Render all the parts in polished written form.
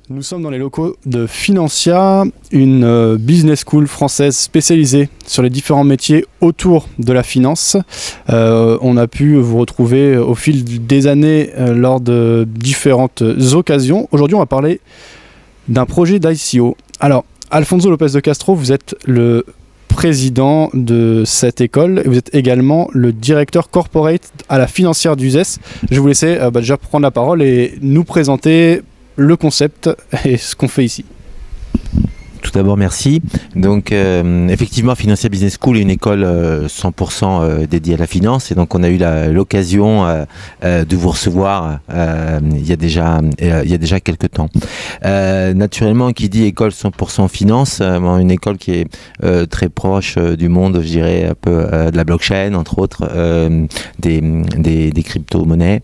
Nous sommes dans les locaux de Financia, une business school française spécialisée sur les différents métiers autour de la finance. On a pu vous retrouver au fil des années lors de différentes occasions. Aujourd'hui, on va parler d'un projet d'ICO. Alors, Alfonso Lopez de Castro, vous êtes le président de cette école et vous êtes également le directeur corporate à la financière d'Uzès. Je vais vous laisser déjà prendre la parole et nous présenter le concept et ce qu'on fait ici. Tout d'abord, merci. Donc, effectivement, Financia Business School est une école 100% dédiée à la finance. Et donc, on a eu l'occasion de vous recevoir il y a déjà quelques temps. Naturellement, qui dit école 100% finance, une école qui est très proche du monde, je dirais, un peu de la blockchain, entre autres, des crypto-monnaies.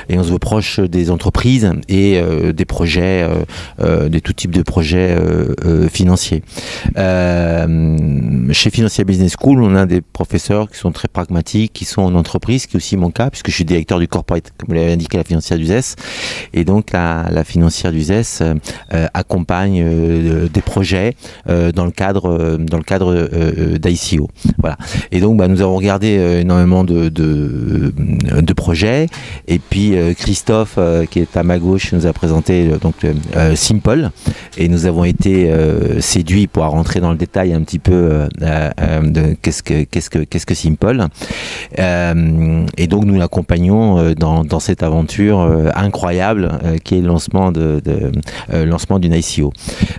Et on se veut proche des entreprises et des projets, de tout type de projets financiers. Chez Financia Business School, on a des professeurs qui sont très pragmatiques, qui sont en entreprise, qui est aussi mon cas, puisque je suis directeur du corporate, comme vous l'avez indiqué, la financière d'Uzès. Et donc, la financière d'Uzès accompagne des projets dans le cadre d'ICO. Voilà. Et donc, nous avons regardé énormément de projets. Et puis, Christophe, qui est à ma gauche, nous a présenté Simple. Et nous avons été séduit pour rentrer dans le détail un petit peu de qu'est-ce que Simple. Et donc nous l'accompagnons dans cette aventure incroyable qui est le lancement d'une ICO.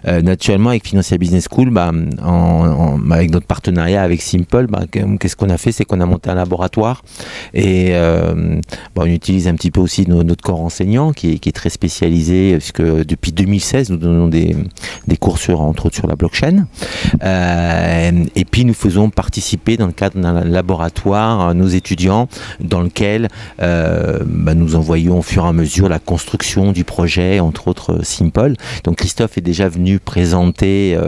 Naturellement, avec Financia Business School, avec notre partenariat avec Simple, qu'est-ce qu'on a fait? C'est qu'on a monté un laboratoire et on utilise un petit peu aussi notre corps enseignant qui est très spécialisé, puisque depuis 2016 nous donnons des cours entre autres sur la blockchain, et puis nous faisons participer dans le cadre d'un laboratoire nos étudiants dans lequel nous envoyons au fur et à mesure la construction du projet, entre autres Simple. Donc Christophe est déjà venu présenter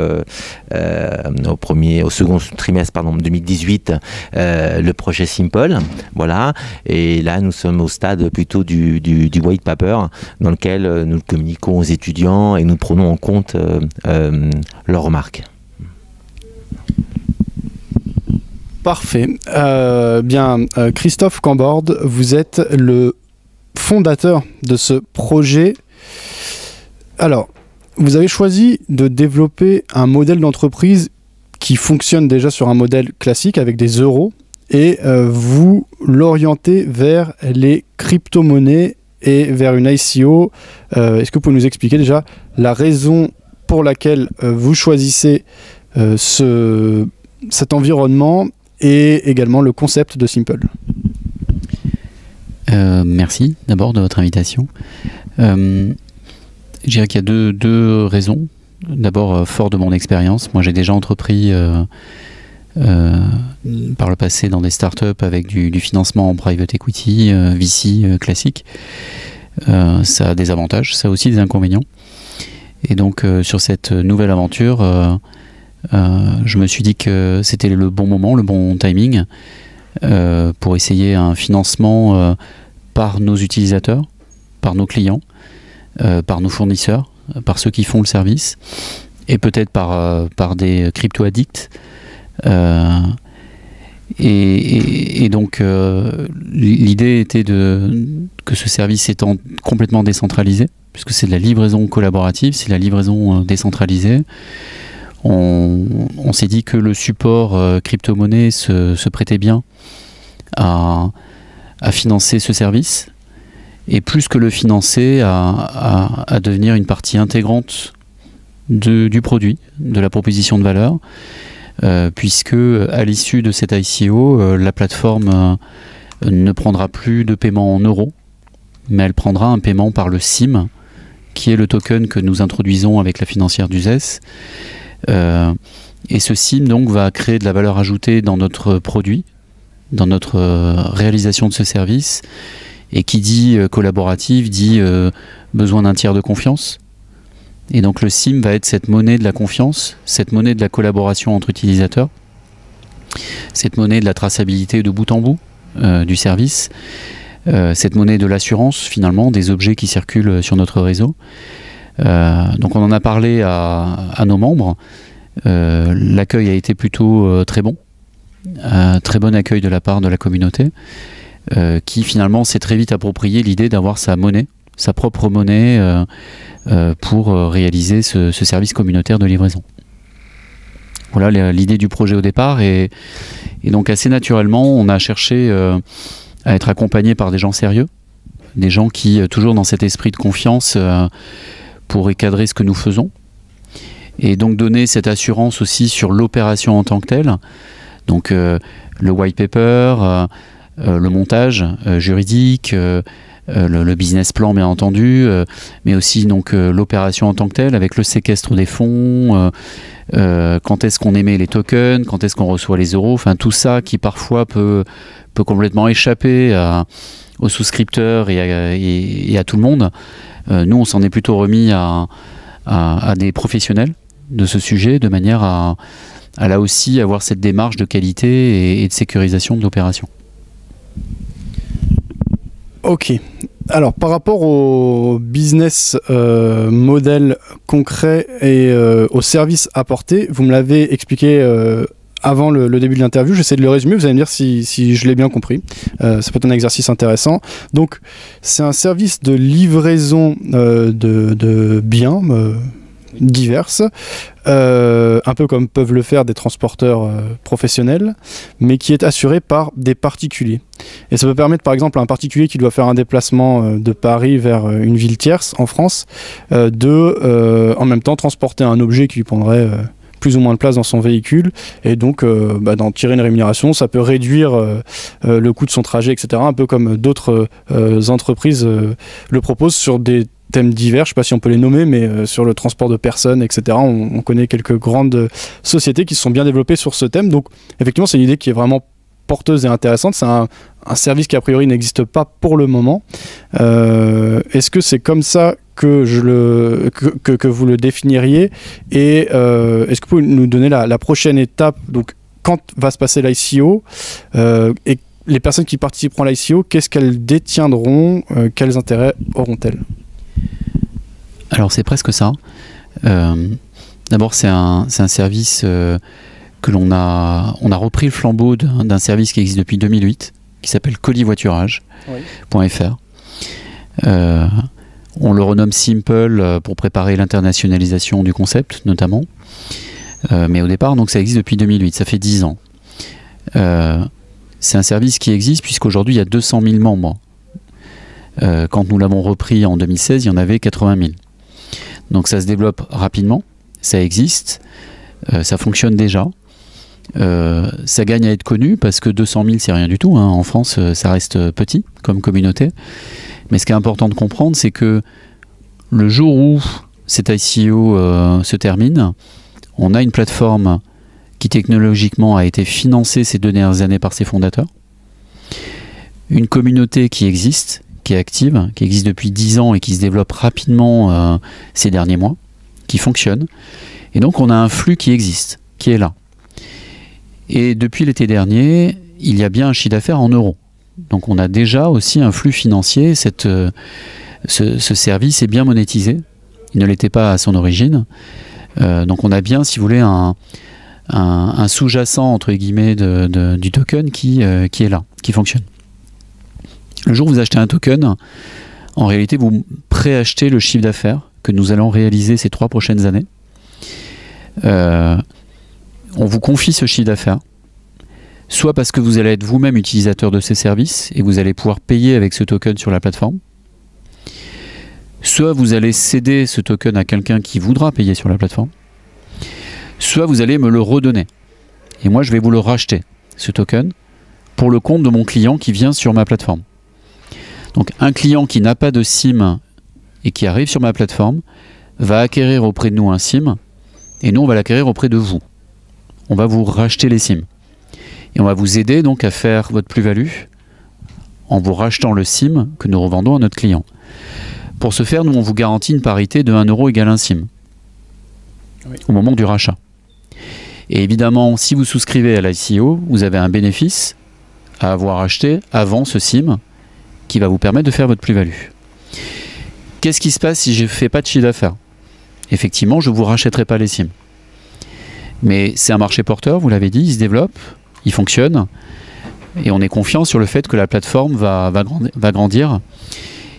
au second trimestre 2018 le projet Simple, voilà, et là nous sommes au stade plutôt du white paper dans lequel nous communiquons aux étudiants et nous prenons en compte leurs remarques. Parfait. Christophe Camborde, vous êtes le fondateur de ce projet. Alors, vous avez choisi de développer un modèle d'entreprise qui fonctionne déjà sur un modèle classique avec des euros et vous l'orientez vers les crypto-monnaies et vers une ICO. Est-ce que vous pouvez nous expliquer déjà la raison pour laquelle vous choisissez cet environnement et également le concept de Simple? Merci d'abord de votre invitation. Je dirais qu'il y a deux raisons. D'abord, fort de mon expérience, moi j'ai déjà entrepris par le passé dans des startups avec du financement en private equity, VC classique. Ça a des avantages, ça a aussi des inconvénients. Et donc sur cette nouvelle aventure, je me suis dit que c'était le bon moment, le bon timing pour essayer un financement par nos utilisateurs, par nos clients, par nos fournisseurs, par ceux qui font le service, et peut-être par des crypto-addicts. Et donc l'idée était que ce service étant complètement décentralisé, puisque c'est de la livraison collaborative, c'est de la livraison décentralisée, on s'est dit que le support crypto-monnaie se prêtait bien à financer ce service, et plus que le financer, à devenir une partie intégrante du produit, de la proposition de valeur, puisque à l'issue de cette ICO, la plateforme ne prendra plus de paiement en euros, mais elle prendra un paiement par le SIM, qui est le token que nous introduisons avec la financière d'Uzès. Et ce SIM donc va créer de la valeur ajoutée dans notre produit, dans notre réalisation de ce service. Et qui dit collaborative dit besoin d'un tiers de confiance. Et donc le SIM va être cette monnaie de la confiance, cette monnaie de la collaboration entre utilisateurs, cette monnaie de la traçabilité de bout en bout du service, cette monnaie de l'assurance finalement des objets qui circulent sur notre réseau. Donc on en a parlé à nos membres. L'accueil a été plutôt très bon. Très bon accueil de la part de la communauté, qui finalement s'est très vite approprié l'idée d'avoir sa monnaie, sa propre monnaie, pour réaliser ce service communautaire de livraison. Voilà l'idée du projet au départ, et donc assez naturellement on a cherché à être accompagné par des gens sérieux, des gens qui, toujours dans cet esprit de confiance, pourraient cadrer ce que nous faisons, et donc donner cette assurance aussi sur l'opération en tant que telle. Donc le white paper, le montage juridique, le business plan bien entendu, mais aussi donc l'opération en tant que telle avec le séquestre des fonds, quand est-ce qu'on émet les tokens, quand est-ce qu'on reçoit les euros, enfin tout ça qui parfois peut complètement échapper aux souscripteurs et à tout le monde. Nous on s'en est plutôt remis à des professionnels de ce sujet, de manière à là aussi avoir cette démarche de qualité et de sécurisation de l'opération. Ok. Alors par rapport au business model concret et au service apporté, vous me l'avez expliqué avant le début de l'interview, j'essaie de le résumer, vous allez me dire si je l'ai bien compris. Ça peut être un exercice intéressant. Donc c'est un service de livraison de biens diverses, un peu comme peuvent le faire des transporteurs professionnels, mais qui est assuré par des particuliers. Et ça peut permettre par exemple à un particulier qui doit faire un déplacement de Paris vers une ville tierce en France, en même temps transporter un objet qui lui prendrait plus ou moins de place dans son véhicule, et donc d'en tirer une rémunération. Ça peut réduire le coût de son trajet, etc. Un peu comme d'autres entreprises le proposent sur des thèmes divers, je ne sais pas si on peut les nommer, mais sur le transport de personnes, etc. On connaît quelques grandes sociétés qui se sont bien développées sur ce thème. Donc effectivement, c'est une idée qui est vraiment porteuse et intéressante. C'est un service qui a priori n'existe pas pour le moment. Est-ce que c'est comme ça que vous le définiriez, et est-ce que vous pouvez nous donner la prochaine étape, donc quand va se passer l'ICO, et les personnes qui participeront à l'ICO, qu'est-ce qu'elles détiendront, quels intérêts auront-elles? Alors c'est presque ça. D'abord c'est un service que on a repris le flambeau d'un service qui existe depuis 2008, qui s'appelle colisvoiturage.fr. On le renomme Simple pour préparer l'internationalisation du concept notamment. Mais au départ, donc, ça existe depuis 2008, ça fait 10 ans. C'est un service qui existe puisqu'aujourd'hui il y a 200 000 membres. Quand nous l'avons repris en 2016, il y en avait 80 000. Donc ça se développe rapidement, ça existe, ça fonctionne déjà. Ça gagne à être connu parce que 200 000 c'est rien du tout, hein. En France ça reste petit comme communauté. Mais ce qui est important de comprendre, c'est que le jour où cet ICO se termine, on a une plateforme qui technologiquement a été financée ces 2 dernières années par ses fondateurs, une communauté qui existe, qui est active, qui existe depuis 10 ans et qui se développe rapidement ces derniers mois, qui fonctionne. Et donc on a un flux qui existe, qui est là. Et depuis l'été dernier, il y a bien un chiffre d'affaires en euros. Donc on a déjà aussi un flux financier. Ce service est bien monétisé. Il ne l'était pas à son origine. Donc on a bien, si vous voulez, un sous-jacent entre guillemets du token qui est là, qui fonctionne. Le jour où vous achetez un token, en réalité vous préachetez le chiffre d'affaires que nous allons réaliser ces 3 prochaines années. On vous confie ce chiffre d'affaires, soit parce que vous allez être vous-même utilisateur de ces services et vous allez pouvoir payer avec ce token sur la plateforme, soit vous allez céder ce token à quelqu'un qui voudra payer sur la plateforme, soit vous allez me le redonner. Et moi je vais vous le racheter, ce token, pour le compte de mon client qui vient sur ma plateforme. Donc un client qui n'a pas de SIM et qui arrive sur ma plateforme va acquérir auprès de nous un SIM, et nous on va l'acquérir auprès de vous. On va vous racheter les SIM. Et on va vous aider donc à faire votre plus-value en vous rachetant le SIM que nous revendons à notre client. Pour ce faire, nous on vous garantit une parité de 1 euro égale 1 SIM au moment du rachat. Et évidemment, si vous souscrivez à l'ICO, vous avez un bénéfice à avoir acheté avant ce SIM qui va vous permettre de faire votre plus-value. qu'est-ce qui se passe si je ne fais pas de chiffre d'affaires? Effectivement, je ne vous rachèterai pas les SIM. Mais c'est un marché porteur, vous l'avez dit, il se développe, il fonctionne, et on est confiant sur le fait que la plateforme va grandir.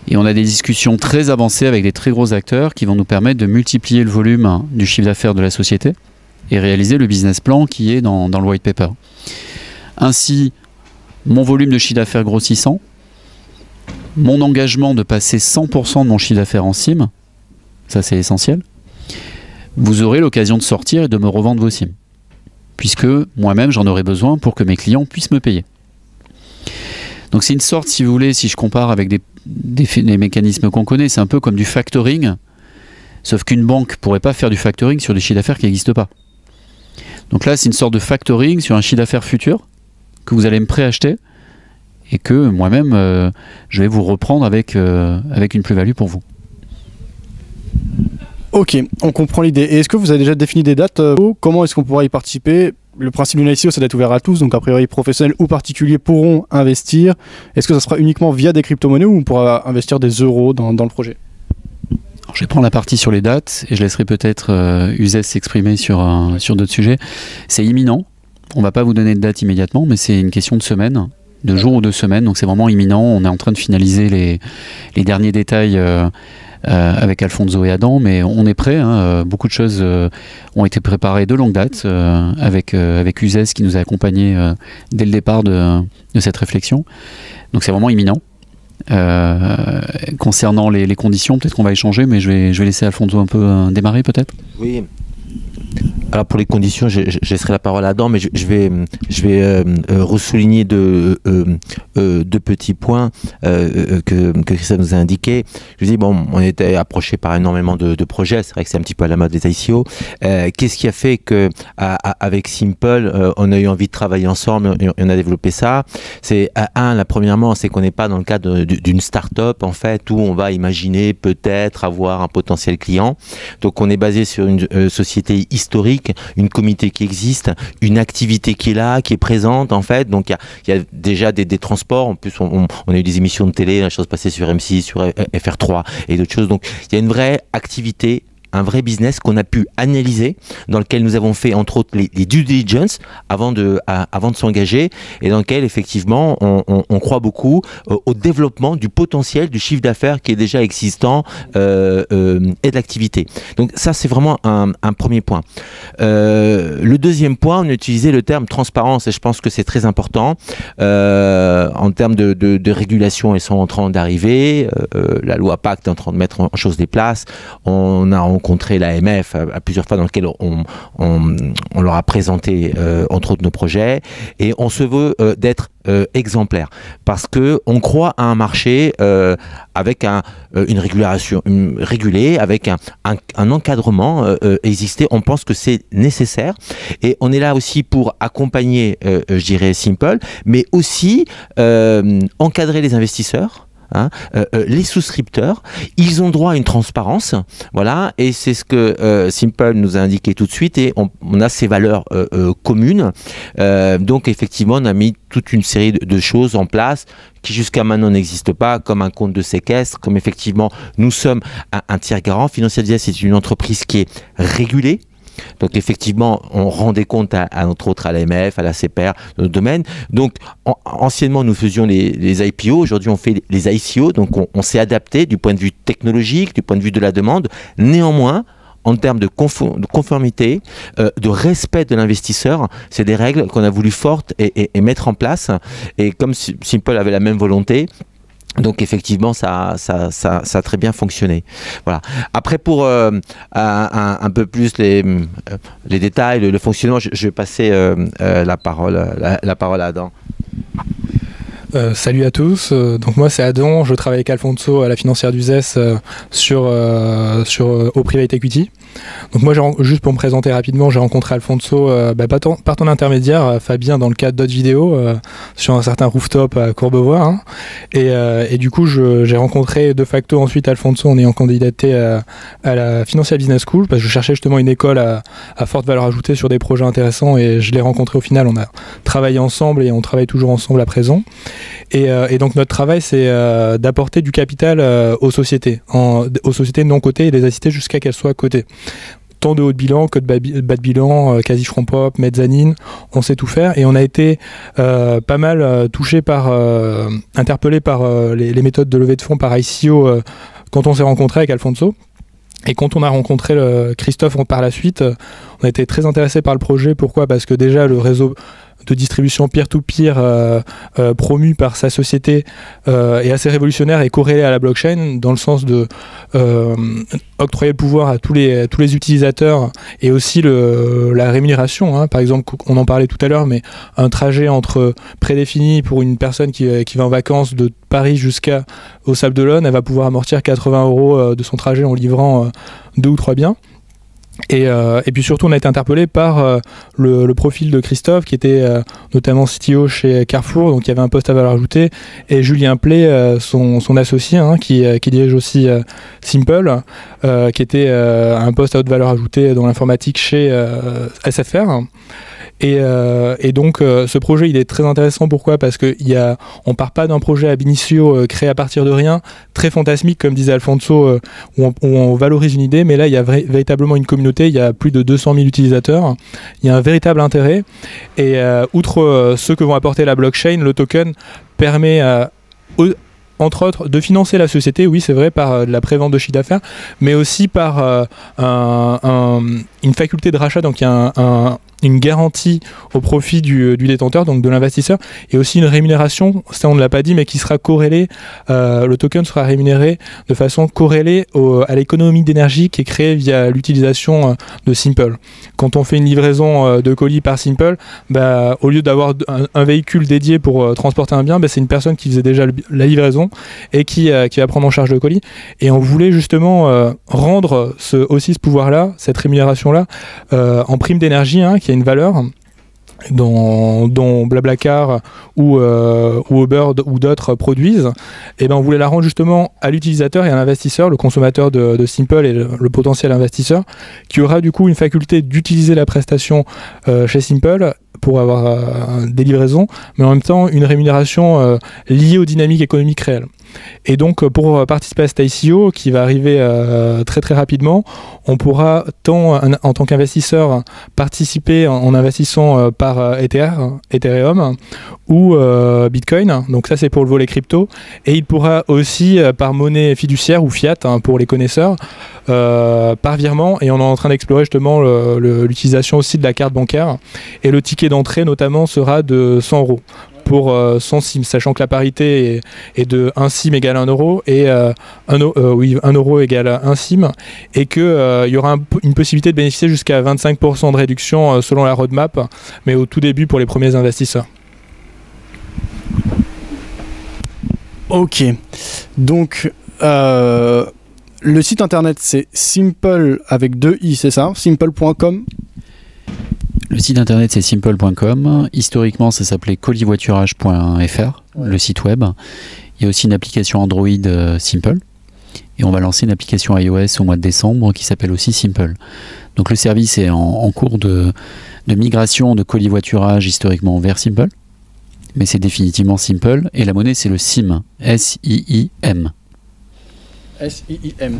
Et on a des discussions très avancées avec des très gros acteurs qui vont nous permettre de multiplier le volume du chiffre d'affaires de la société et réaliser le business plan qui est dans le white paper. Ainsi, mon volume de chiffre d'affaires grossissant, mon engagement de passer 100% de mon chiffre d'affaires en SIM, ça c'est essentiel, vous aurez l'occasion de sortir et de me revendre vos SIM, puisque moi-même j'en aurai besoin pour que mes clients puissent me payer. Donc c'est une sorte, si vous voulez, si je compare avec des mécanismes qu'on connaît, c'est un peu comme du factoring, sauf qu'une banque ne pourrait pas faire du factoring sur des chiffres d'affaires qui n'existent pas. Donc là, c'est une sorte de factoring sur un chiffre d'affaires futur que vous allez me préacheter et que moi-même, je vais vous reprendre avec une plus-value pour vous. Ok, on comprend l'idée. Et est-ce que vous avez déjà défini des dates? Comment est-ce qu'on pourra y participer? Le principe d'une ICO, c'est d'être ouvert à tous, donc a priori professionnels ou particuliers pourront investir. Est-ce que ça sera uniquement via des crypto-monnaies ou on pourra investir des euros dans le projet? Alors, je vais prendre la partie sur les dates et je laisserai peut-être Uzès s'exprimer sur d'autres sujets. C'est imminent, on ne va pas vous donner de date immédiatement, mais c'est une question de semaines, de jours ou de semaines, donc c'est vraiment imminent. On est en train de finaliser les derniers détails avec Alfonso et Adam, mais on est prêt, hein, beaucoup de choses ont été préparées de longue date avec Uzès qui nous a accompagnés dès le départ de cette réflexion. Donc c'est vraiment imminent. Concernant les conditions, peut-être qu'on va échanger, mais je vais laisser Alfonso un peu démarrer peut-être. Oui. Alors pour les conditions, je laisserai la parole à Adam, mais je vais ressouligner deux petits points que Christophe nous a indiqués. Je dis, bon, on était approché par énormément de projets, c'est vrai que c'est un petit peu à la mode des ICO. Qu'est-ce qui a fait que avec Simple, on a eu envie de travailler ensemble et on a développé ça? C'est premièrement, c'est qu'on n'est pas dans le cadre d'une start-up en fait, où on va imaginer peut-être avoir un potentiel client. Donc on est basé sur une société historique, une communauté qui existe, une activité qui est là, qui est présente en fait. Donc il y a déjà des transports. En plus, on a eu des émissions de télé, la chose passée sur M6, sur FR3 et d'autres choses. Donc il y a une vraie activité, un vrai business qu'on a pu analyser, dans lequel nous avons fait entre autres les due diligence avant de s'engager, et dans lequel effectivement on croit beaucoup au développement du potentiel du chiffre d'affaires qui est déjà existant et de l'activité. Donc ça c'est vraiment un premier point. Le deuxième point, on a utilisé le terme transparence et je pense que c'est très important en termes de régulation. Elles sont en train d'arriver, la loi Pacte est en train de mettre en chose des places. On a rencontré l'AMF à plusieurs fois, dans lequel on leur a présenté entre autres nos projets, et on se veut d'être exemplaire parce que on croit à un marché avec une régulation régulée, avec un encadrement existé. On pense que c'est nécessaire et on est là aussi pour accompagner je dirais Simple, mais aussi encadrer les investisseurs. Hein, les souscripteurs, ils ont droit à une transparence, voilà, et c'est ce que Simple nous a indiqué tout de suite, et on a ces valeurs communes. Donc effectivement, on a mis toute une série de choses en place qui jusqu'à maintenant n'existent pas, comme un compte de séquestre, comme effectivement nous sommes un tiers garant. Financière du ZES, c'est une entreprise qui est régulée. Donc effectivement, on rend des comptes entre autres à l'AMF, à la CPR, dans notre domaine. Donc anciennement, nous faisions les IPO, aujourd'hui on fait les ICO, donc on s'est adapté du point de vue technologique, du point de vue de la demande. Néanmoins, en termes de conformité, de respect de l'investisseur, c'est des règles qu'on a voulu fortes et mettre en place. Et comme Simple avait la même volonté, donc effectivement, ça a très bien fonctionné. Voilà. Après, pour un peu plus les détails, le fonctionnement, je vais passer la parole à Adam. Salut à tous, donc moi c'est Adam, je travaille avec Alfonso à la financière du ZES au Private Equity. Donc moi, juste pour me présenter rapidement, j'ai rencontré Alfonso par ton intermédiaire, Fabien, dans le cadre d'autres vidéos sur un certain rooftop à Courbevoie. Hein. Et du coup, j'ai rencontré de facto ensuite Alfonso en ayant candidaté à la Financial Business School, parce que je cherchais justement une école à forte valeur ajoutée sur des projets intéressants, et je l'ai rencontré au final. On a travaillé ensemble et on travaille toujours ensemble à présent. Et donc notre travail, c'est d'apporter du capital aux sociétés non cotées et les assister jusqu'à qu'elles soient cotées. Tant de haut de bilan que de bas de bilan, quasi front pop, mezzanine, on sait tout faire. Et on a été pas mal interpellé par les méthodes de levée de fonds par ICO quand on s'est rencontré avec Alfonso. Et quand on a rencontré Christophe par la suite, on a été très intéressé par le projet. Pourquoi ? Parce que déjà le réseau de distribution peer-to-peer promu par sa société est assez révolutionnaire et corrélé à la blockchain dans le sens de octroyer le pouvoir à tous les utilisateurs et aussi la rémunération, hein. Par exemple, on en parlait tout à l'heure, mais un trajet prédéfini pour une personne qui va en vacances de Paris jusqu'au Sable d'Olonne, elle va pouvoir amortir 80 € de son trajet en livrant 2 ou 3 biens. Et puis surtout, on a été interpellé par le profil de Christophe, qui était notamment CTO chez Carrefour, donc il y avait un poste à valeur ajoutée, et Julien Play, son associé, hein, qui dirige aussi Simple, qui était un poste à haute valeur ajoutée dans l'informatique chez SFR. Et donc ce projet, il est très intéressant. Pourquoi ? Parce qu'on part pas d'un projet ab initio créé à partir de rien, très fantasmique comme disait Alfonso, où on valorise une idée, mais là il y a véritablement une communauté, il y a plus de 200 000 utilisateurs, il y a un véritable intérêt, et outre ce que vont apporter la blockchain, le token permet entre autres de financer la société, oui c'est vrai, par de la prévente de chiffre d'affaires, mais aussi par une faculté de rachat, donc il y a une garantie au profit du détenteur, donc de l'investisseur, et aussi une rémunération, ça on ne l'a pas dit, mais qui sera corrélée, le token sera rémunéré de façon corrélée à l'économie d'énergie qui est créée via l'utilisation de Simple. Quand on fait une livraison de colis par Simple, au lieu d'avoir un véhicule dédié pour transporter un bien, c'est une personne qui faisait déjà la livraison et qui va prendre en charge le colis. Et on voulait justement rendre aussi ce pouvoir-là, cette rémunération-là, en prime d'énergie, hein, qui a une valeur dont Blablacar ou Uber ou d'autres produisent, et on voulait la rendre justement à l'utilisateur et à l'investisseur, le consommateur de Simple et le potentiel investisseur, qui aura du coup une faculté d'utiliser la prestation chez Simple pour avoir des livraisons, mais en même temps une rémunération liée aux dynamiques économiques réelles. Et donc pour participer à cet ICO qui va arriver très très rapidement, on pourra tant en tant qu'investisseur participer en investissant par Ethereum ou Bitcoin, donc ça c'est pour le volet crypto, et il pourra aussi par monnaie fiduciaire ou fiat, hein, pour les connaisseurs, par virement, et on est en train d'explorer justement l'utilisation aussi de la carte bancaire, et le ticket d'entrée notamment sera de 100 € pour 100 SIM, sachant que la parité est de 1 SIM égale 1 € et 1 € égale 1 SIM, et qu'il y aura une possibilité de bénéficier jusqu'à 25% de réduction selon la roadmap, mais au tout début pour les premiers investisseurs. Ok, donc le site internet c'est Simple avec 2 i, c'est ça, simple.com. Le site internet c'est simple.com. Historiquement ça s'appelait colisvoiturage.fr, le site web. Il y a aussi une application Android Simple. Et on va lancer une application iOS au mois de décembre qui s'appelle aussi Simple. Donc le service est en cours de migration de colisvoiturage historiquement vers Simple. Mais c'est définitivement Simple. Et la monnaie c'est le SIM. S-I-I-M. S-I-I-M.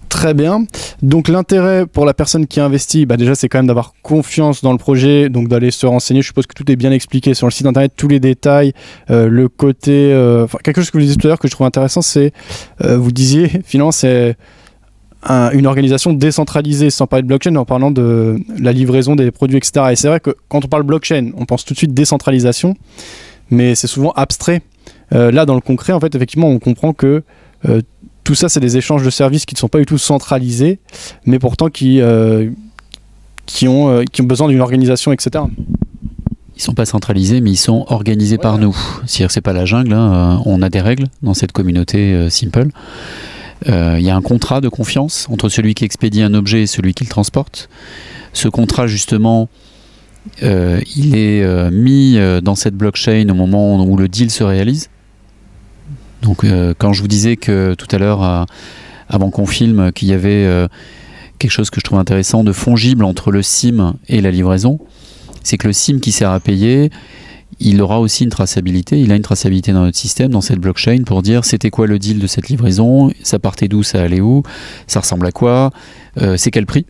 Très bien. Donc l'intérêt pour la personne qui investit, déjà c'est quand même d'avoir confiance dans le projet, donc d'aller se renseigner. Je suppose que tout est bien expliqué sur le site internet, tous les détails, le côté... quelque chose que vous disiez tout à l'heure que je trouve intéressant, c'est, vous disiez, finalement c'est une organisation décentralisée, sans parler de blockchain, en parlant de la livraison des produits, etc. Et c'est vrai que quand on parle blockchain, on pense tout de suite décentralisation, mais c'est souvent abstrait. Là, dans le concret, en fait, effectivement, on comprend que tout ça, c'est des échanges de services qui ne sont pas du tout centralisés, mais pourtant qui ont besoin d'une organisation, etc. Ils ne sont pas centralisés, mais ils sont organisés par nous. C'est-à-dire que ce n'est pas la jungle, hein. On a des règles dans cette communauté Simple. Il y a un contrat de confiance entre celui qui expédie un objet et celui qui le transporte. Ce contrat, justement, il est mis dans cette blockchain au moment où le deal se réalise. Donc quand je vous disais que tout à l'heure, avant qu'on filme, qu'il y avait quelque chose que je trouve intéressant de fongible entre le SIM et la livraison, c'est que le SIM qui sert à payer, il aura aussi une traçabilité. Il a une traçabilité dans notre système, dans cette blockchain, pour dire c'était quoi le deal de cette livraison, ça partait d'où, ça allait où, ça ressemble à quoi, c'est quel prix.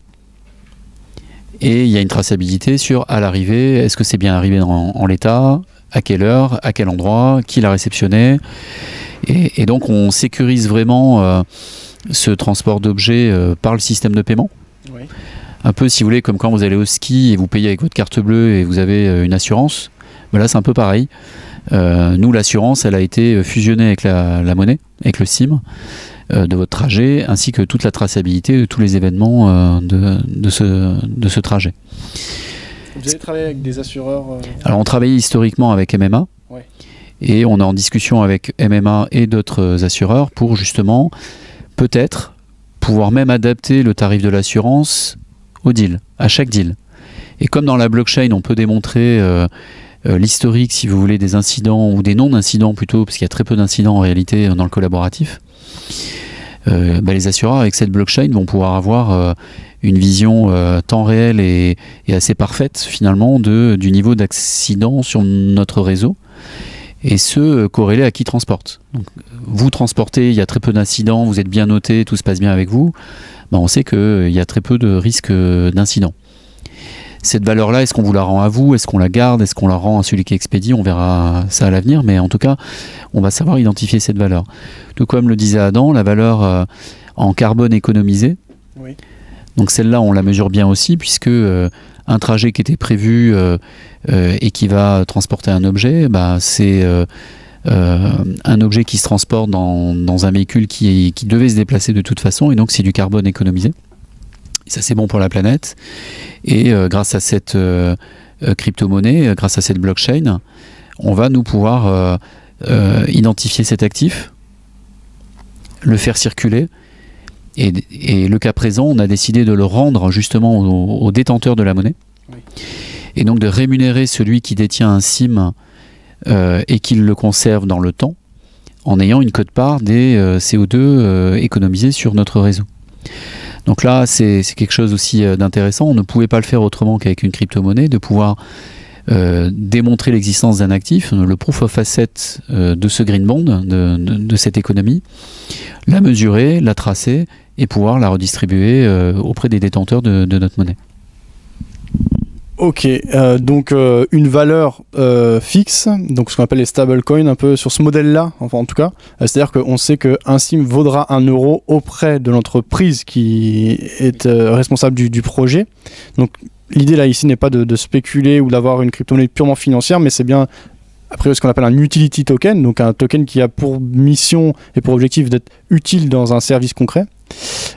Et il y a une traçabilité sur à l'arrivée, est-ce que c'est bien arrivé en l'état, à quelle heure, à quel endroit, qui l'a réceptionné. Et donc on sécurise vraiment ce transport d'objets par le système de paiement. Oui. Un peu, si vous voulez, comme quand vous allez au ski et vous payez avec votre carte bleue et vous avez une assurance. Ben là, c'est un peu pareil. Nous, l'assurance, elle a été fusionnée avec la monnaie, avec le SIM de votre trajet, ainsi que toute la traçabilité de tous les événements de ce trajet. Vous avez travaillé avec des assureurs Alors, on travaillait historiquement avec MMA. Ouais. Et on est en discussion avec MMA et d'autres assureurs pour justement, peut-être, pouvoir même adapter le tarif de l'assurance au deal, à chaque deal. Et comme dans la blockchain, on peut démontrer l'historique, si vous voulez, des incidents ou des non-incidents plutôt, parce qu'il y a très peu d'incidents en réalité dans le collaboratif, les assureurs avec cette blockchain vont pouvoir avoir une vision temps réel et assez parfaite finalement du niveau d'accident sur notre réseau, et ce corrélé à qui transporte. Donc, vous transportez, il y a très peu d'incidents, vous êtes bien noté, tout se passe bien avec vous, on sait qu'il y a très peu de risques d'incidents. Cette valeur-là, est-ce qu'on vous la rend à vous? Est-ce qu'on la garde? Est-ce qu'on la rend à celui qui expédie? On verra ça à l'avenir, mais en tout cas, on va savoir identifier cette valeur. Tout comme le disait Adam, la valeur en carbone économisé. Oui. Donc celle-là, on la mesure bien aussi, puisque un trajet qui était prévu et qui va transporter un objet, c'est un objet qui se transporte dans un véhicule qui devait se déplacer de toute façon, et donc c'est du carbone économisé. Ça, c'est bon pour la planète. Et grâce à cette crypto-monnaie, grâce à cette blockchain, on va nous pouvoir identifier cet actif, le faire circuler. Et le cas présent, on a décidé de le rendre justement aux détenteurs de la monnaie. Oui. Et donc de rémunérer celui qui détient un SIM et qui le conserve dans le temps, en ayant une quote-part des CO2 économisés sur notre réseau. Donc là, c'est quelque chose aussi d'intéressant. On ne pouvait pas le faire autrement qu'avec une crypto-monnaie, de pouvoir démontrer l'existence d'un actif, le proof of asset de ce green bond, de cette économie, la mesurer, la tracer et pouvoir la redistribuer auprès des détenteurs de notre monnaie. Ok, donc une valeur fixe, donc ce qu'on appelle les stablecoins, un peu sur ce modèle-là, enfin en tout cas, c'est-à-dire qu'on sait qu'un SIM vaudra 1 euro auprès de l'entreprise qui est responsable du projet. Donc l'idée là ici n'est pas de spéculer ou d'avoir une crypto-monnaie purement financière, mais c'est bien après ce qu'on appelle un utility token, donc un token qui a pour mission et pour objectif d'être utile dans un service concret.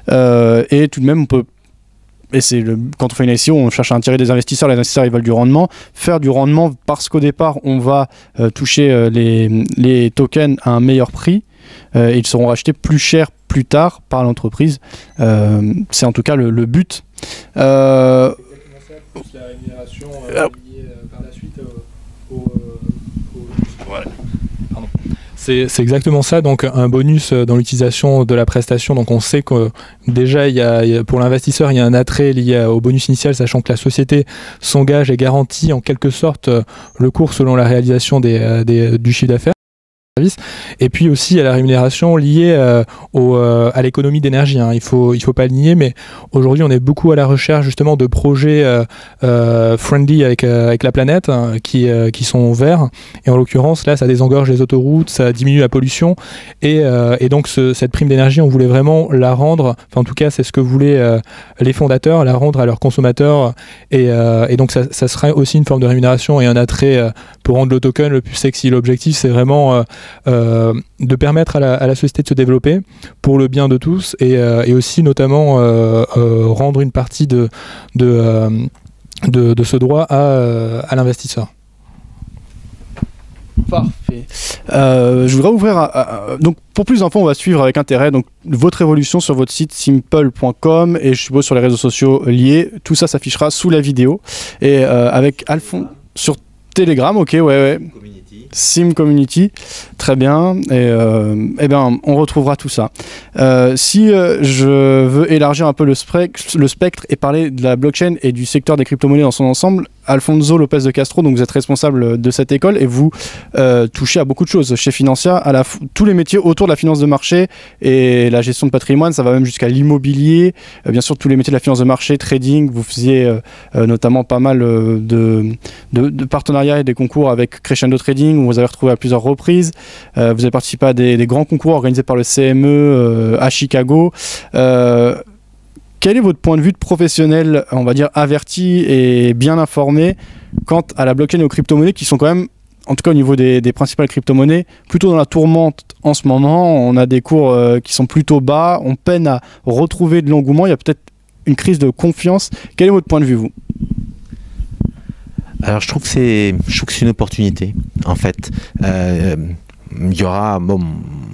Et tout de même on peut, et quand on fait une ICO, on cherche à attirer des investisseurs, les investisseurs ils veulent du rendement, faire du rendement parce qu'au départ on va toucher les tokens à un meilleur prix, et ils seront rachetés plus cher plus tard par l'entreprise. C'est en tout cas le but. La rémunération liée par la suite Pardon. C'est exactement ça, donc un bonus dans l'utilisation de la prestation. Donc on sait que déjà pour l'investisseur il y a un attrait lié au bonus initial, sachant que la société s'engage et garantit en quelque sorte le cours selon la réalisation du chiffre d'affaires. Et puis aussi à la rémunération liée à l'économie d'énergie. Il faut pas le nier, mais aujourd'hui on est beaucoup à la recherche justement de projets friendly avec la planète, qui sont verts. Et en l'occurrence là, ça désengorge les autoroutes, ça diminue la pollution. Et donc cette prime d'énergie, on voulait vraiment la rendre, enfin en tout cas c'est ce que voulaient les fondateurs, la rendre à leurs consommateurs. Et donc ça serait aussi une forme de rémunération et un attrait pour rendre le token le plus sexy. L'objectif c'est vraiment de permettre à la société de se développer pour le bien de tous, et aussi notamment rendre une partie de ce droit à l'investisseur. Parfait. Je voudrais ouvrir donc pour plus d'infos, on va suivre avec intérêt donc votre évolution sur votre site simple.com, et je suppose sur les réseaux sociaux liés. Tout ça s'affichera sous la vidéo, et avec Alphonse sur Telegram. Ok, ouais. Sim Community, très bien. Et ben, on retrouvera tout ça. Si je veux élargir un peu le spectre et parler de la blockchain et du secteur des crypto-monnaies dans son ensemble, Alfonso Lopez de Castro, donc vous êtes responsable de cette école et vous touchez à beaucoup de choses chez Financia, tous les métiers autour de la finance de marché et la gestion de patrimoine, ça va même jusqu'à l'immobilier, bien sûr tous les métiers de la finance de marché, trading, vous faisiez notamment pas mal de partenariats et des concours avec Crescendo Trading, où vous avez retrouvé à plusieurs reprises, vous avez participé à des grands concours organisés par le CME à Chicago. Quel est votre point de vue de professionnel, on va dire averti et bien informé quant à la blockchain et aux crypto-monnaies qui sont quand même, en tout cas au niveau des principales crypto-monnaies, plutôt dans la tourmente en ce moment? On a des cours qui sont plutôt bas, on peine à retrouver de l'engouement, il y a peut-être une crise de confiance. Quel est votre point de vue, vous? Alors je trouve que c'est une opportunité, en fait. Il y aura, bon,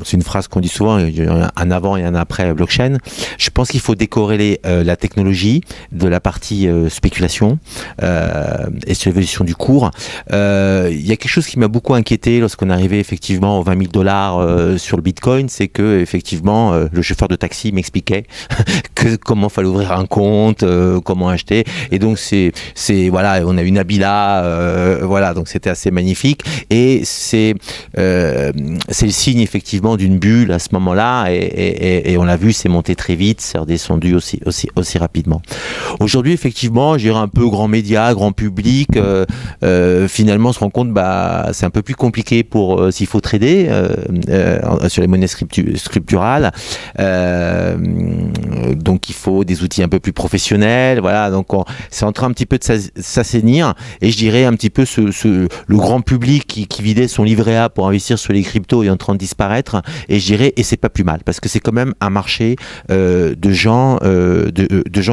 c'est une phrase qu'on dit souvent, il y a un avant et un après blockchain. Je pense qu'il faut décorréler la technologie de la partie spéculation et sur l'évolution du cours. Il y a quelque chose qui m'a beaucoup inquiété lorsqu'on est arrivé effectivement aux 20 000 $ sur le Bitcoin, c'est que effectivement le chauffeur de taxi m'expliquait comment fallait ouvrir un compte, comment acheter, et donc c'est voilà, on a une Nabila, voilà, donc c'était assez magnifique, et c'est le signe effectivement d'une bulle à ce moment-là, et on l'a vu, c'est monté très vite, c'est redescendu aussi rapidement. Aujourd'hui, effectivement, je dirais un peu grand média, grand public, finalement on se rend compte, c'est un peu plus compliqué pour s'il faut trader sur les monnaies scripturales, donc il faut des outils un peu plus professionnels, voilà, donc c'est en train un petit peu de s'assainir, et je dirais un petit peu le grand public qui vidait son livret A pour investir sur les cryptos est en train de disparaître, et je dirais, et c'est pas plus mal, parce que c'est quand même un marché de gens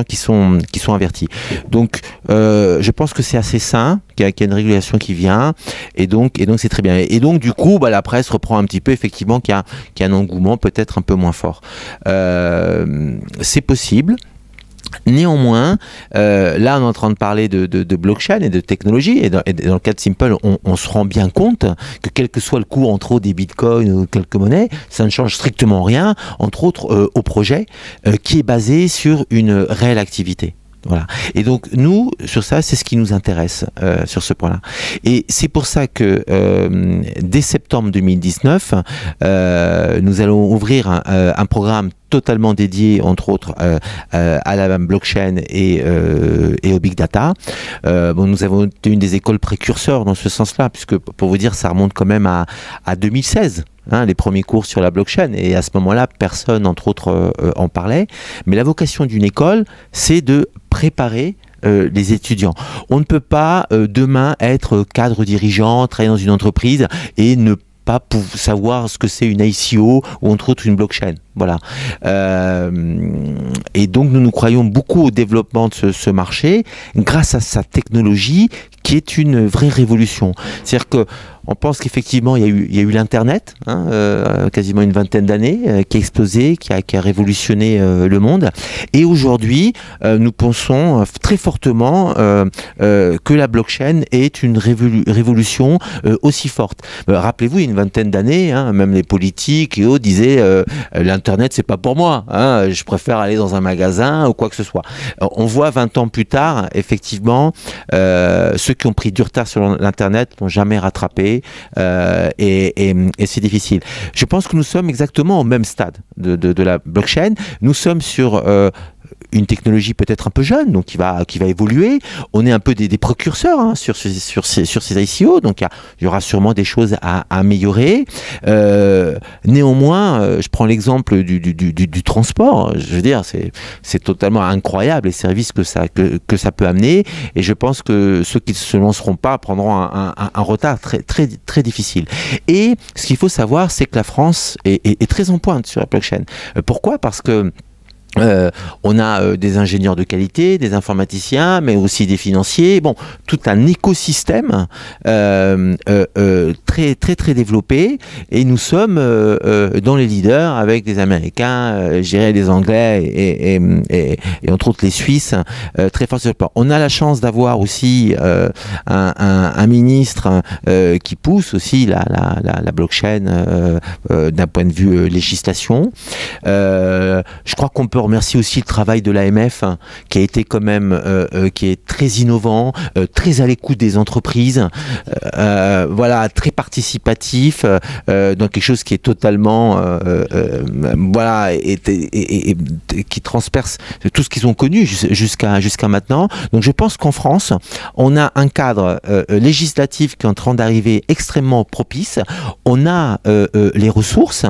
qui sont avertis. Donc je pense que c'est assez sain, qu'il y a une régulation qui vient, et donc c'est très bien. Et donc du coup, la presse reprend un petit peu effectivement qu'il y a un engouement peut-être un peu moins fort. C'est possible. Néanmoins, là on est en train de parler de blockchain et de technologie, et dans le cas de Simple, on se rend bien compte que quel que soit le cours entre autres des bitcoins ou quelques monnaies, ça ne change strictement rien, entre autres au projet qui est basé sur une réelle activité. Voilà. Et donc nous, sur ça, c'est ce qui nous intéresse sur ce point-là. Et c'est pour ça que dès septembre 2019, nous allons ouvrir un programme totalement dédié, entre autres, à la blockchain et au big data. Nous avons été une des écoles précurseurs dans ce sens-là, puisque pour vous dire, ça remonte quand même à 2016. Les premiers cours sur la blockchain, et à ce moment-là, personne, entre autres, en parlait. Mais la vocation d'une école, c'est de préparer les étudiants. On ne peut pas demain être cadre dirigeant, travailler dans une entreprise et ne pas savoir ce que c'est une ICO ou entre autres une blockchain. Voilà. Et donc nous croyons beaucoup au développement de ce marché grâce à sa technologie qui est une vraie révolution. C'est-à-dire que on pense qu'effectivement il y a eu l'Internet, quasiment une vingtaine d'années, qui a explosé, qui a révolutionné le monde. Et aujourd'hui, nous pensons très fortement que la blockchain est une révolution aussi forte. Rappelez-vous, il y a une vingtaine d'années, même les politiques et autres disaient l'Internet c'est pas pour moi, je préfère aller dans un magasin ou quoi que ce soit. On voit 20 ans plus tard, effectivement, ceux qui ont pris du retard sur l'Internet n'ont jamais rattrapé. Et c'est difficile. Je pense que nous sommes exactement au même stade de la blockchain. Nous sommes sur une technologie peut-être un peu jeune, donc qui va évoluer. On est un peu des précurseurs sur ces ICO, donc il y aura sûrement des choses à améliorer. Néanmoins, je prends l'exemple du transport. Je veux dire, c'est totalement incroyable les services que ça peut amener, et je pense que ceux qui ne se lanceront pas prendront un retard très, très, très difficile. Et ce qu'il faut savoir, c'est que la France est très en pointe sur la blockchain. Pourquoi ? Parce que On a des ingénieurs de qualité, des informaticiens, mais aussi des financiers. Bon, tout un écosystème très développé. Et nous sommes dans les leaders avec des Américains, je dirais des Anglais et entre autres les Suisses, très forts sur le plan. On a la chance d'avoir aussi un ministre qui pousse aussi la blockchain d'un point de vue législation. Je crois qu'on peut remercier aussi le travail de l'AMF qui a été quand même qui est très innovant, très à l'écoute des entreprises, voilà, très participatif, dans quelque chose qui est totalement voilà, et qui transperce tout ce qu'ils ont connu jusqu'à maintenant. Donc je pense qu'en France, on a un cadre législatif qui est en train d'arriver extrêmement propice. On a les ressources,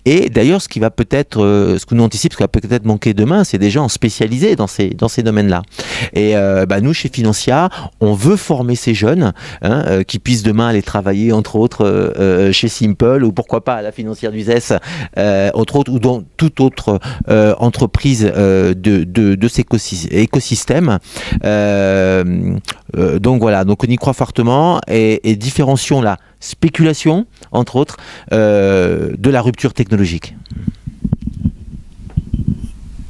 et d'ailleurs ce qui va peut-être, ce que nous anticipons, ce qui va peut-être manquer demain, c'est des gens spécialisés dans ces domaines-là. Et nous, chez Financia, on veut former ces jeunes qui puissent demain aller travailler, entre autres, chez Simple, ou pourquoi pas à la financière d'Uzès, entre autres, ou dans toute autre entreprise de cet écosystème. Donc voilà, donc on y croit fortement, et différencions la spéculation, entre autres, de la rupture technologique.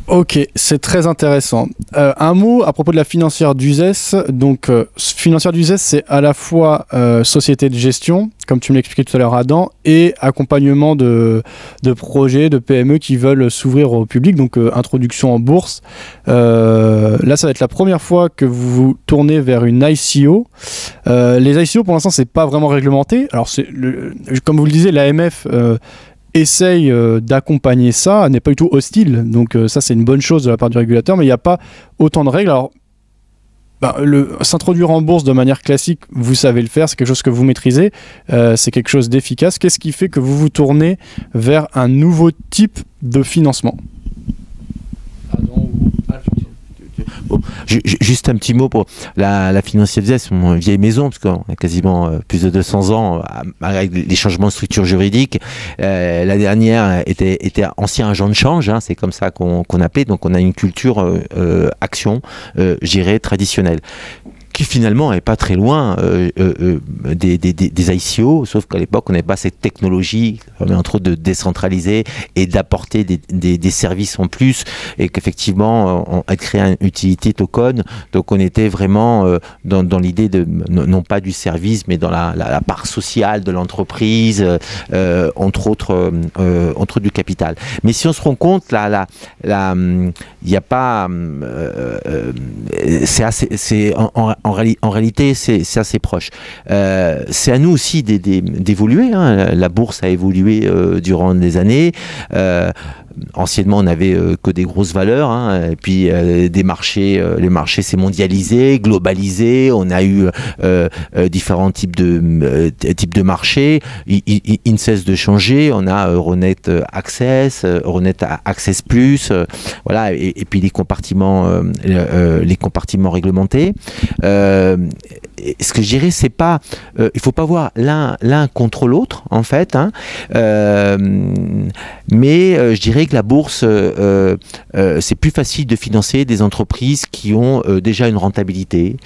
Ok, c'est très intéressant. Un mot à propos de la financière d'Uzès. Donc, financière d'Uzès, c'est à la fois société de gestion, comme tu me l'expliquais tout à l'heure, Adam, et accompagnement de projets, de PME qui veulent s'ouvrir au public, donc introduction en bourse. Là, ça va être la première fois que vous vous tournez vers une ICO. Les ICO, pour l'instant, c'est pas vraiment réglementé. Alors, comme vous le disiez, l'AMF essaye d'accompagner ça, n'est pas du tout hostile, donc ça c'est une bonne chose de la part du régulateur, mais il n'y a pas autant de règles. Alors, s'introduire en bourse de manière classique, vous savez le faire, c'est quelque chose que vous maîtrisez, c'est quelque chose d'efficace. Qu'est-ce qui fait que vous vous tournez vers un nouveau type de financement ? Bon, juste un petit mot pour la financière d'Uzès, une vieille maison, parce qu'on a quasiment plus de 200 ans, avec les changements de structure juridique. La dernière était ancien agent de change, hein, c'est comme ça qu'on appelait, donc on a une culture action, je dirais, traditionnelle, qui finalement n'est pas très loin des ICO, sauf qu'à l'époque, on n'avait pas cette technologie, entre autres, de décentraliser et d'apporter des services en plus, et qu'effectivement, on a créé une utilité token, donc on était vraiment dans l'idée de, non pas du service, mais dans la part sociale de l'entreprise, entre autres du capital. Mais si on se rend compte, il n'y a pas... en réalité, c'est assez proche. C'est à nous aussi d'évoluer. Hein. La bourse a évolué durant des années. Anciennement, on n'avait que des grosses valeurs, hein, et puis les marchés s'est mondialisé, globalisé. On a eu différents types de marchés. Ils ne cessent de changer. On a Euronext Access, Euronext Access Plus, voilà, et puis les compartiments réglementés. Ce que je dirais, c'est pas, il faut pas voir l'un contre l'autre, en fait, hein, mais je dirais que la bourse, c'est plus facile de financer des entreprises qui ont déjà une rentabilité,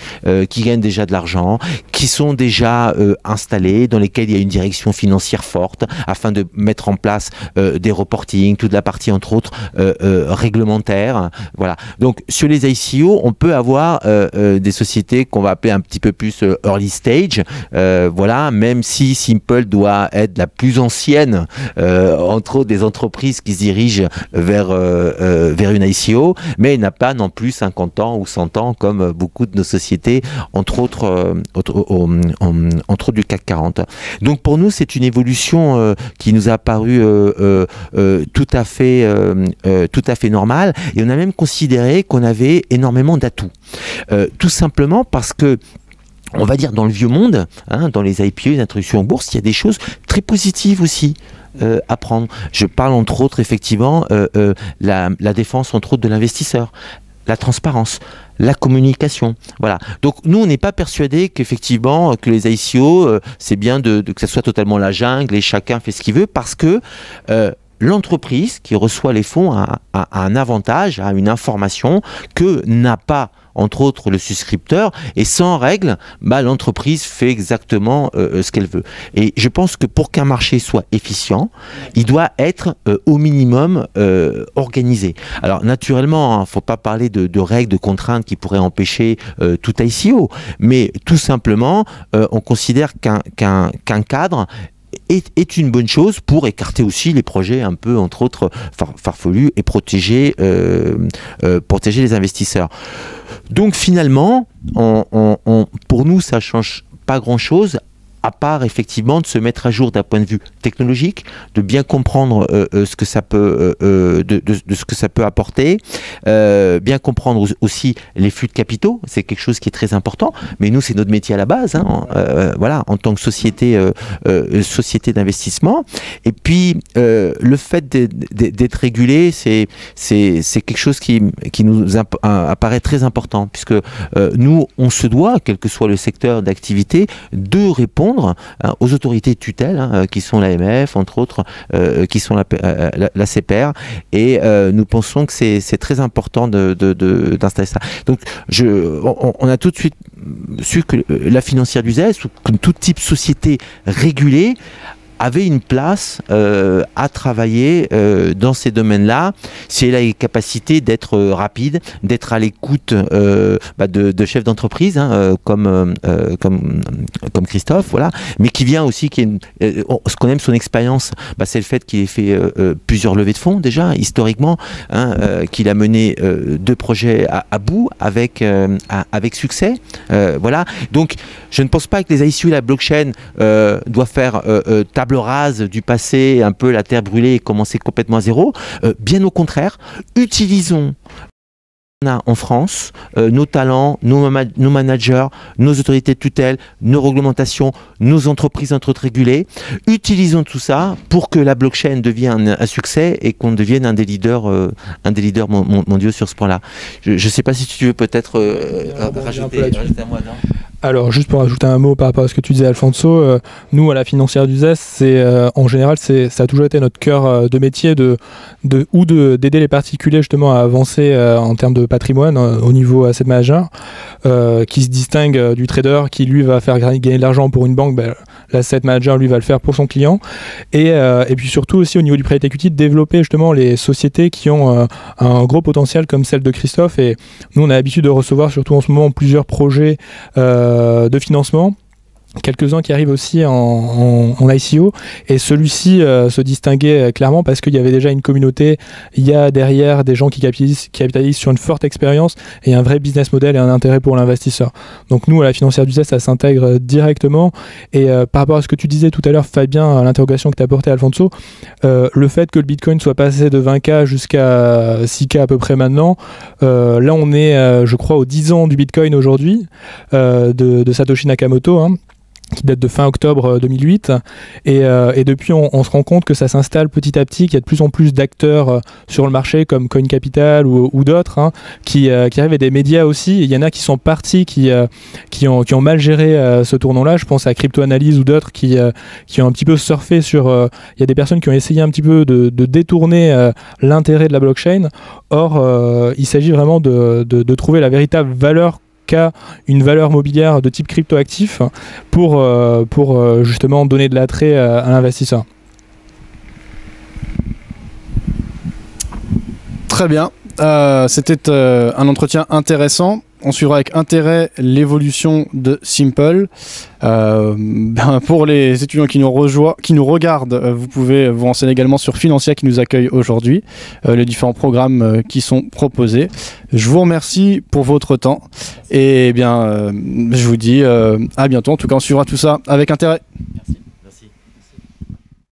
qui gagnent déjà de l'argent, qui sont déjà installées, dans lesquelles il y a une direction financière forte, afin de mettre en place des reporting, toute la partie, entre autres, réglementaire. Voilà. Donc, sur les ICO, on peut avoir des sociétés qu'on va appeler un petit peu plus early stage, voilà, même si Simple doit être la plus ancienne entre autres des entreprises qui se dirigent vers une ICO, mais il n'a pas non plus 50 ans ou 100 ans comme beaucoup de nos sociétés, entre autres du CAC 40. Donc pour nous, c'est une évolution qui nous a paru tout à fait normale, et on a même considéré qu'on avait énormément d'atouts. Tout simplement parce que, on va dire, dans le vieux monde, hein, dans les IPO, les introductions en bourse, il y a des choses très positives aussi à prendre. Je parle entre autres, effectivement, la défense, entre autres, de l'investisseur, la transparence, la communication. Voilà. Donc nous, on n'est pas persuadés qu'effectivement, que les ICO, c'est bien que ça soit totalement la jungle et chacun fait ce qu'il veut, parce que l'entreprise qui reçoit les fonds a un avantage, a une information que n'a pas entre autres le souscripteur, et sans règle, l'entreprise fait exactement ce qu'elle veut. Et je pense que pour qu'un marché soit efficient, il doit être au minimum organisé. Alors naturellement, il ne faut pas parler de règles, de contraintes qui pourraient empêcher tout ICO, mais tout simplement, on considère qu'un cadre est une bonne chose pour écarter aussi les projets un peu, entre autres, farfelus et protéger les investisseurs. Donc finalement, pour nous, ça ne change pas grand-chose, à part effectivement de se mettre à jour d'un point de vue technologique, de bien comprendre ce que ça peut, de ce que ça peut apporter, bien comprendre aussi les flux de capitaux, c'est quelque chose qui est très important, mais nous c'est notre métier à la base, voilà, en tant que société d'investissement. Et puis le fait d'être régulé, c'est quelque chose qui nous apparaît très important, puisque nous on se doit, quel que soit le secteur d'activité, de répondre aux autorités de tutelle, qui sont l'AMF, entre autres, qui sont la CPR, et nous pensons que c'est très important d'installer ça. Donc, on a tout de suite su que la financière d'usage, ou comme tout type de société régulée, avait une place à travailler dans ces domaines-là, si elle a les capacités d'être rapide, d'être à l'écoute de chefs d'entreprise, comme Christophe, voilà, mais qui vient aussi, ce qu'on aime son expérience, c'est le fait qu'il ait fait plusieurs levées de fonds déjà, historiquement, qu'il a mené 2 projets à bout avec succès, voilà. Donc, je ne pense pas que les ICO et la blockchain doivent faire table rase du passé, un peu la terre brûlée et commencer complètement à zéro. Bien au contraire, utilisons en France nos talents, nos managers, nos autorités de tutelle, nos réglementations, nos entreprises entre autres régulées. Utilisons tout ça pour que la blockchain devienne un succès et qu'on devienne un des leaders mondiaux sur ce point-là. Je ne sais pas si tu veux peut-être rajouter un mot là-dedans. Alors, juste pour ajouter un mot par rapport à ce que tu disais, Alfonso, nous, à la financière d'USES, en général, ça a toujours été notre cœur de métier d'aider les particuliers justement à avancer en termes de patrimoine au niveau asset manager, qui se distingue du trader qui, lui, va faire gagner de l'argent pour une banque. L'asset manager, lui, va le faire pour son client. Et puis surtout aussi, au niveau du private equity, de développer justement les sociétés qui ont un gros potentiel comme celle de Christophe. Et nous, on a l'habitude de recevoir, surtout en ce moment, plusieurs projets de financement, quelques-uns qui arrivent aussi en ICO, et celui-ci se distinguait clairement parce qu'il y avait déjà une communauté, il y a derrière des gens qui capitalisent sur une forte expérience et un vrai business model et un intérêt pour l'investisseur. Donc nous, à la financière d'USES, ça s'intègre directement. Et par rapport à ce que tu disais tout à l'heure, Fabien, à l'interrogation que tu as portée, Alfonso, le fait que le Bitcoin soit passé de 20K jusqu'à 6K à peu près maintenant, là on est, je crois, aux 10 ans du Bitcoin aujourd'hui, de Satoshi Nakamoto, qui date de fin octobre 2008, et depuis on se rend compte que ça s'installe petit à petit, qu'il y a de plus en plus d'acteurs sur le marché comme Coin Capital ou d'autres, qui arrivent, et des médias aussi. Il y en a qui sont partis, qui ont mal géré ce tournant-là. Je pense à Crypto Analyse ou d'autres qui ont un petit peu surfé sur... il y a des personnes qui ont essayé un petit peu de détourner l'intérêt de la blockchain. Or, il s'agit vraiment de trouver la véritable valeur qu'a une valeur mobilière de type cryptoactif pour justement donner de l'attrait à l'investisseur. Très bien, c'était un entretien intéressant. On suivra avec intérêt l'évolution de Simple. Pour les étudiants qui nous regardent, vous pouvez vous renseigner également sur Financia qui nous accueille aujourd'hui, les différents programmes qui sont proposés. Je vous remercie pour votre temps et je vous dis à bientôt. En tout cas, on suivra tout ça avec intérêt.